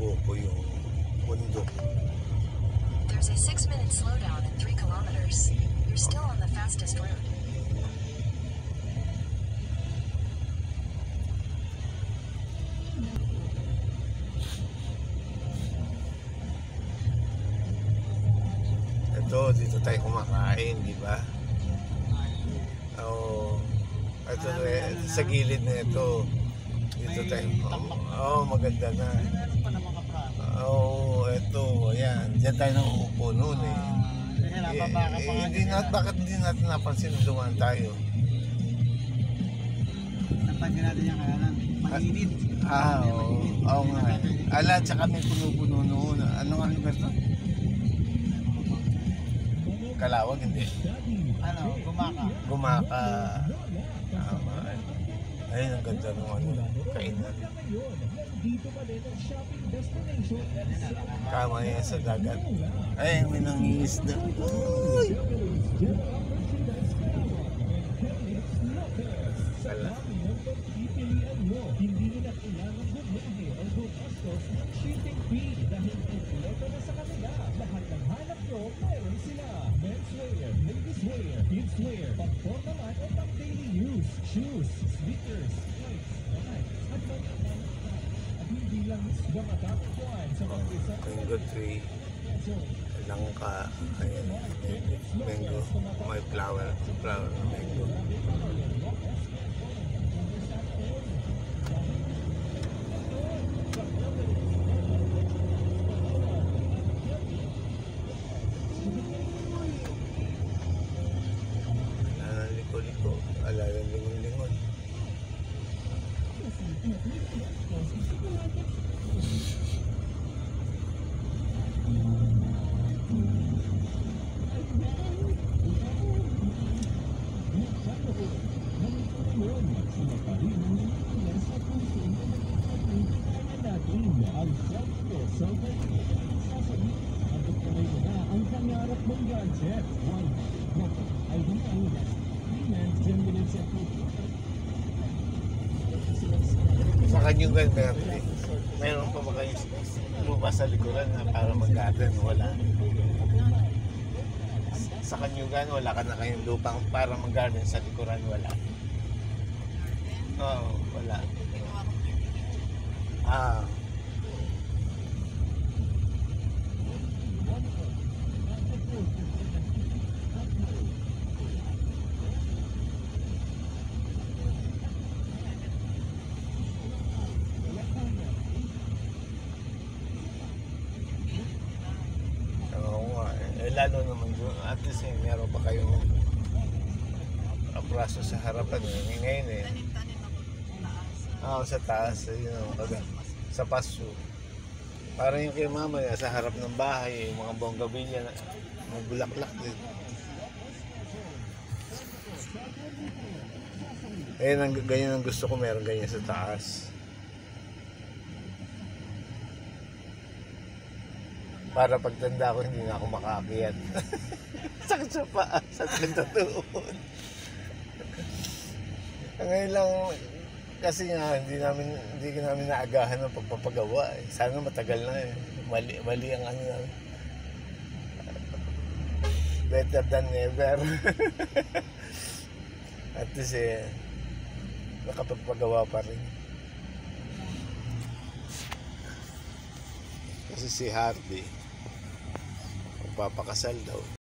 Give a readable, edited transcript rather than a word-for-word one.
buko yung bundok. There's a 6-minute slowdown in 3 kilometers. You're still on the fastest route. Ito, dito tayo kumakain, di ba? Oo. Ito, sa gilid na ito. Dito tayo. Oo, maganda na. Oo, ito. Ayan. Diyan tayo nauupo noon eh. Bakit hindi natin napansin na dumaan tayo? Napansin natin yung mainit. Oo nga. Ala, tsaka may puno-puno noon. Anong lugar to? Kalawag, hindi. Gumaka. Tama. Ayun, ang ganda ng kainan. Kama yan sa dagat. Ay, may nangingisda. Ay! Sala. Mango tree, langka, ayan, mango, may flower na mango. Liko-liko, alalang lingon-lingon. Sa Kanyugan, meron pa ba kayo lupa sa likuran na para mag-garden? Wala. Sa Kanyugan, wala ka na kayong lupang para mag-garden sa likuran? Wala. Oo, wala. Lalo naman doon, at least meron pa kayong abraso sa harapan ngayon eh. Sa taas, sa paso. Parang yung kay mama sa harap ng bahay, yung mga bonggabilya na bulaklak din. Ganyan ang gusto ko, meron ganyan sa taas. Para pagtanda ko, hindi na ako makaakyat. Sakit sa paa, sakit sa tuhod. Ngayon lang, kasi nga, hindi namin naagahan ng pagpapagawa. Sana matagal na eh. Mali ang ano namin. Better than never. At least nakapagpagawa pa rin. Kasi si Harvey, magpapakasal daw.